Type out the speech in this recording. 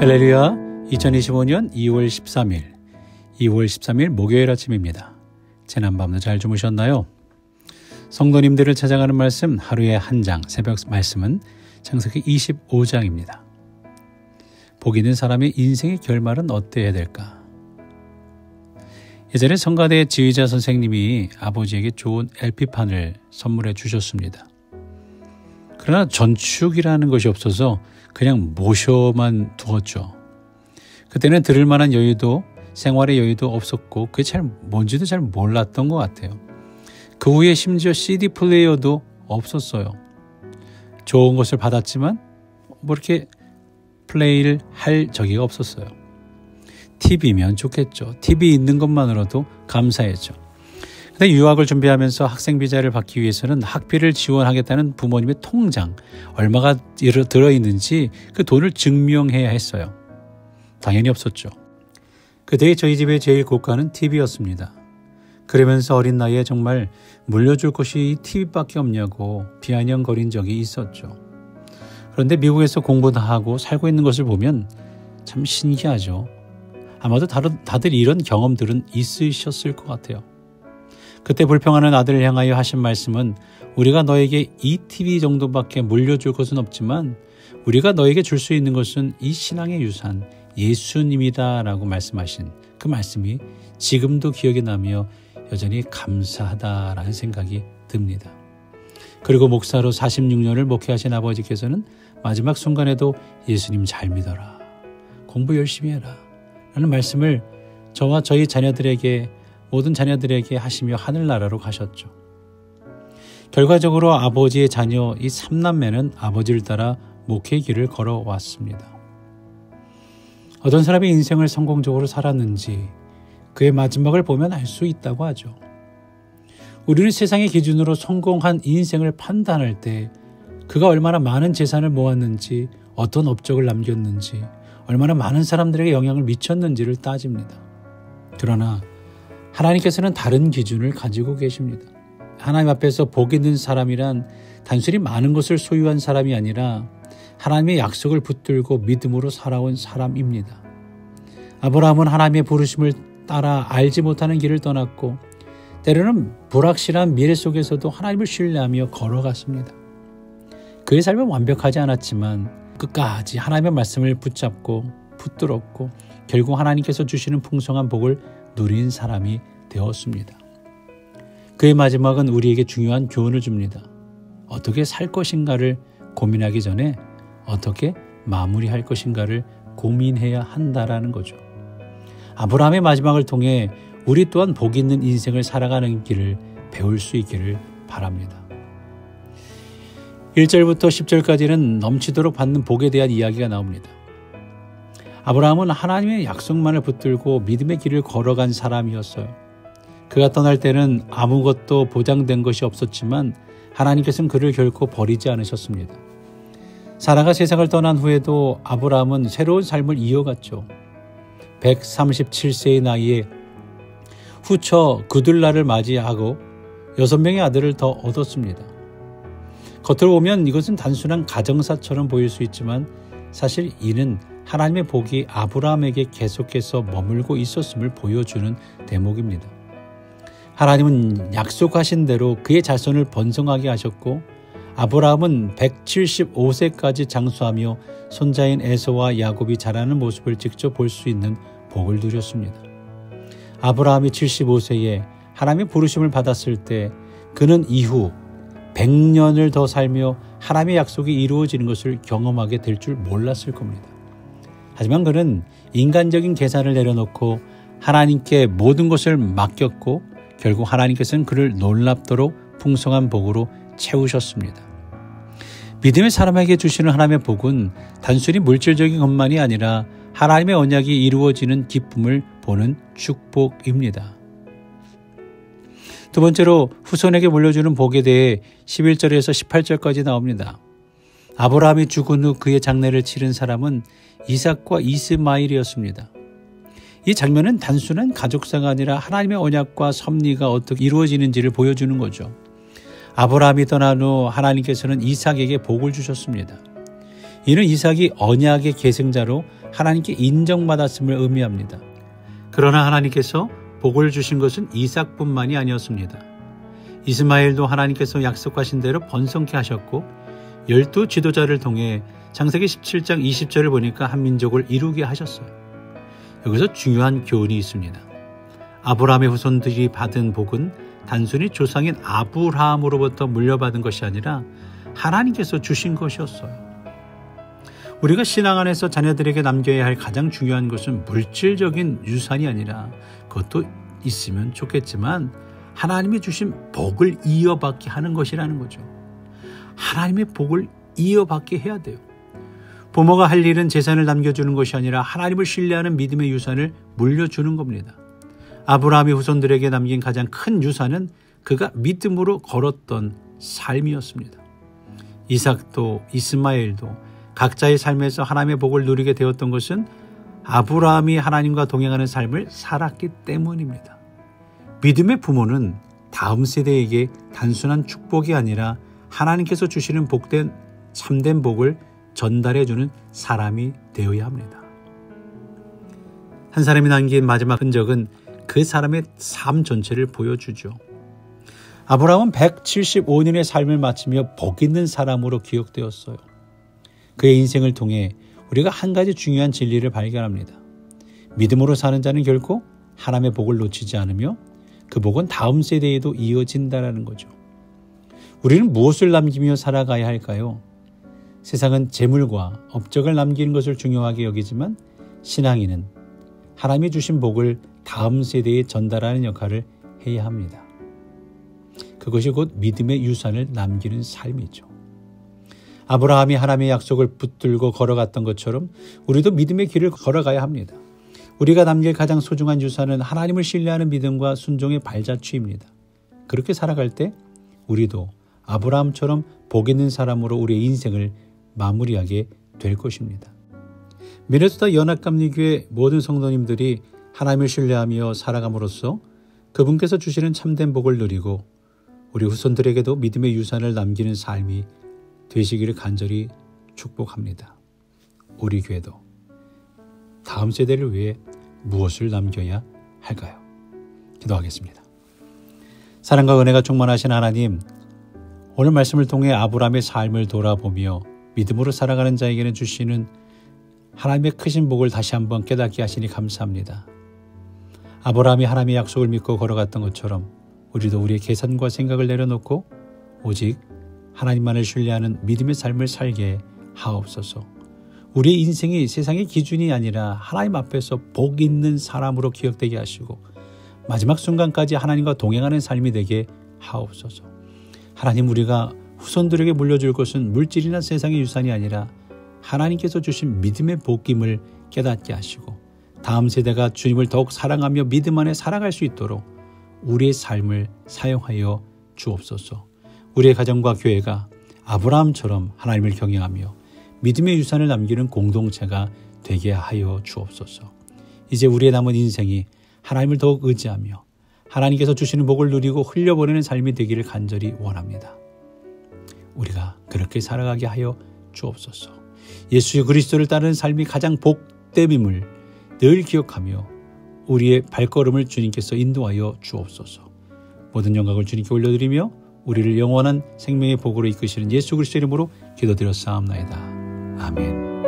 할렐루야, 2025년 2월 13일 목요일 아침입니다. 지난밤도 잘 주무셨나요? 성도님들을 찾아가는 말씀 하루에 한 장, 새벽 말씀은 창세기 25장입니다. 복 있는 사람의 인생의 결말은 어때야 될까? 예전에 성가대 지휘자 선생님이 아버지에게 좋은 LP판을 선물해 주셨습니다. 그러나 전축이라는 것이 없어서 그냥 모셔만 두었죠. 그때는 들을 만한 여유도 생활의 여유도 없었고 그게 뭔지도 잘 몰랐던 것 같아요. 그 후에 심지어 CD 플레이어도 없었어요. 좋은 것을 받았지만 이렇게 플레이를 할 적이 없었어요. TV면 좋겠죠. TV 있는 것만으로도 감사했죠. 근데 유학을 준비하면서 학생 비자를 받기 위해서는 학비를 지원하겠다는 부모님의 통장, 얼마가 들어있는지 그 돈을 증명해야 했어요. 당연히 없었죠. 그때 저희 집의 제일 고가는 TV였습니다. 그러면서 어린 나이에 정말 물려줄 것이 TV밖에 없냐고 비아냥거린 적이 있었죠. 그런데 미국에서 공부도 하고 살고 있는 것을 보면 참 신기하죠. 아마도 다들 이런 경험들은 있으셨을 것 같아요. 그때 불평하는 아들을 향하여 하신 말씀은 우리가 너에게 이 TV 정도밖에 물려줄 것은 없지만 우리가 너에게 줄 수 있는 것은 이 신앙의 유산 예수님이다 라고 말씀하신 그 말씀이 지금도 기억이 나며 여전히 감사하다라는 생각이 듭니다. 그리고 목사로 46년을 목회하신 아버지께서는 마지막 순간에도 예수님 잘 믿어라, 공부 열심히 해라 라는 말씀을 저와 저희 자녀들에게 모든 자녀들에게 하시며 하늘나라로 가셨죠. 결과적으로 아버지의 자녀 이 3남매는 아버지를 따라 목회의 길을 걸어왔습니다. 어떤 사람의 인생을 성공적으로 살았는지 그의 마지막을 보면 알 수 있다고 하죠. 우리는 세상의 기준으로 성공한 인생을 판단할 때 그가 얼마나 많은 재산을 모았는지, 어떤 업적을 남겼는지, 얼마나 많은 사람들에게 영향을 미쳤는지를 따집니다. 그러나 하나님께서는 다른 기준을 가지고 계십니다. 하나님 앞에서 복 있는 사람이란 단순히 많은 것을 소유한 사람이 아니라 하나님의 약속을 붙들고 믿음으로 살아온 사람입니다. 아브라함은 하나님의 부르심을 따라 알지 못하는 길을 떠났고 때로는 불확실한 미래 속에서도 하나님을 신뢰하며 걸어갔습니다. 그의 삶은 완벽하지 않았지만 끝까지 하나님의 말씀을 붙잡고 붙들었고 결국 하나님께서 주시는 풍성한 복을 누린 사람이 되었습니다. 그의 마지막은 우리에게 중요한 교훈을 줍니다. 어떻게 살 것인가를 고민하기 전에 어떻게 마무리할 것인가를 고민해야 한다라는 거죠. 아브라함의 마지막을 통해 우리 또한 복 있는 인생을 살아가는 길을 배울 수 있기를 바랍니다. 1절부터 10절까지는 넘치도록 받는 복에 대한 이야기가 나옵니다. 아브라함은 하나님의 약속만을 붙들고 믿음의 길을 걸어간 사람이었어요. 그가 떠날 때는 아무것도 보장된 것이 없었지만 하나님께서는 그를 결코 버리지 않으셨습니다. 사라가 세상을 떠난 후에도 아브라함은 새로운 삶을 이어갔죠. 137세의 나이에 후처 그둘라를 맞이하고 6명의 아들을 더 얻었습니다. 겉으로 보면 이것은 단순한 가정사처럼 보일 수 있지만 사실 이는 하나님의 복이 아브라함에게 계속해서 머물고 있었음을 보여주는 대목입니다. 하나님은 약속하신 대로 그의 자손을 번성하게 하셨고 아브라함은 175세까지 장수하며 손자인 에서와 야곱이 자라는 모습을 직접 볼 수 있는 복을 누렸습니다. 아브라함이 75세에 하나님의 부르심을 받았을 때 그는 이후 100년을 더 살며 하나님의 약속이 이루어지는 것을 경험하게 될 줄 몰랐을 겁니다. 하지만 그는 인간적인 계산을 내려놓고 하나님께 모든 것을 맡겼고 결국 하나님께서는 그를 놀랍도록 풍성한 복으로 채우셨습니다. 믿음의 사람에게 주시는 하나님의 복은 단순히 물질적인 것만이 아니라 하나님의 언약이 이루어지는 기쁨을 보는 축복입니다. 두 번째로 후손에게 물려주는 복에 대해 11절에서 18절까지 나옵니다. 아브라함이 죽은 후 그의 장례를 치른 사람은 이삭과 이스마일이었습니다. 이 장면은 단순한 가족사가 아니라 하나님의 언약과 섭리가 어떻게 이루어지는지를 보여주는 거죠. 아브라함이 떠난 후 하나님께서는 이삭에게 복을 주셨습니다. 이는 이삭이 언약의 계승자로 하나님께 인정받았음을 의미합니다. 그러나 하나님께서 복을 주신 것은 이삭뿐만이 아니었습니다. 이스마엘도 하나님께서 약속하신 대로 번성케 하셨고 12 지도자를 통해 창세기 17장 20절을 보니까 한 민족을 이루게 하셨어요. 여기서 중요한 교훈이 있습니다. 아브라함의 후손들이 받은 복은 단순히 조상인 아브라함으로부터 물려받은 것이 아니라 하나님께서 주신 것이었어요. 우리가 신앙 안에서 자녀들에게 남겨야 할 가장 중요한 것은 물질적인 유산이 아니라, 그것도 있으면 좋겠지만 하나님이 주신 복을 이어받게 하는 것이라는 거죠. 하나님의 복을 이어받게 해야 돼요. 부모가 할 일은 재산을 남겨주는 것이 아니라 하나님을 신뢰하는 믿음의 유산을 물려주는 겁니다. 아브라함의 후손들에게 남긴 가장 큰 유산은 그가 믿음으로 걸었던 삶이었습니다. 이삭도 이스마엘도 각자의 삶에서 하나님의 복을 누리게 되었던 것은 아브라함이 하나님과 동행하는 삶을 살았기 때문입니다. 믿음의 부모는 다음 세대에게 단순한 축복이 아니라 하나님께서 주시는 복된 참된 복을 전달해주는 사람이 되어야 합니다. 한 사람이 남긴 마지막 흔적은 그 사람의 삶 전체를 보여주죠. 아브라함은 175년의 삶을 마치며 복 있는 사람으로 기억되었어요. 그의 인생을 통해 우리가 한 가지 중요한 진리를 발견합니다. 믿음으로 사는 자는 결코 하나님의 복을 놓치지 않으며 그 복은 다음 세대에도 이어진다는 거죠. 우리는 무엇을 남기며 살아가야 할까요? 세상은 재물과 업적을 남기는 것을 중요하게 여기지만 신앙인은 하나님이 주신 복을 다음 세대에 전달하는 역할을 해야 합니다. 그것이 곧 믿음의 유산을 남기는 삶이죠. 아브라함이 하나님의 약속을 붙들고 걸어갔던 것처럼 우리도 믿음의 길을 걸어가야 합니다. 우리가 남길 가장 소중한 유산은 하나님을 신뢰하는 믿음과 순종의 발자취입니다. 그렇게 살아갈 때 우리도 아브라함처럼 복 있는 사람으로 우리의 인생을 마무리하게 될 것입니다. 미네소타 연합감리교회 모든 성도님들이 하나님을 신뢰하며 살아감으로써 그분께서 주시는 참된 복을 누리고 우리 후손들에게도 믿음의 유산을 남기는 삶이 되시기를 간절히 축복합니다. 우리 교회도 다음 세대를 위해 무엇을 남겨야 할까요? 기도하겠습니다. 사랑과 은혜가 충만하신 하나님, 오늘 말씀을 통해 아브라함의 삶을 돌아보며 믿음으로 살아가는 자에게는 주시는 하나님의 크신 복을 다시 한번 깨닫게 하시니 감사합니다. 아브라함이 하나님의 약속을 믿고 걸어갔던 것처럼 우리도 우리의 계산과 생각을 내려놓고 오직 하나님만을 신뢰하는 믿음의 삶을 살게 하옵소서. 우리의 인생이 세상의 기준이 아니라 하나님 앞에서 복 있는 사람으로 기억되게 하시고 마지막 순간까지 하나님과 동행하는 삶이 되게 하옵소서. 하나님, 우리가 후손들에게 물려줄 것은 물질이나 세상의 유산이 아니라 하나님께서 주신 믿음의 복임을 깨닫게 하시고 다음 세대가 주님을 더욱 사랑하며 믿음 안에 살아갈 수 있도록 우리의 삶을 사용하여 주옵소서. 우리의 가정과 교회가 아브라함처럼 하나님을 경외하며 믿음의 유산을 남기는 공동체가 되게 하여 주옵소서. 이제 우리의 남은 인생이 하나님을 더욱 의지하며 하나님께서 주시는 복을 누리고 흘려보내는 삶이 되기를 간절히 원합니다. 우리가 그렇게 살아가게 하여 주옵소서. 예수 그리스도를 따르는 삶이 가장 복됨임을 늘 기억하며 우리의 발걸음을 주님께서 인도하여 주옵소서. 모든 영광을 주님께 올려드리며 우리를 영원한 생명의 복으로 이끄시는 예수 그리스도 이름으로 기도드렸사옵나이다. 아멘.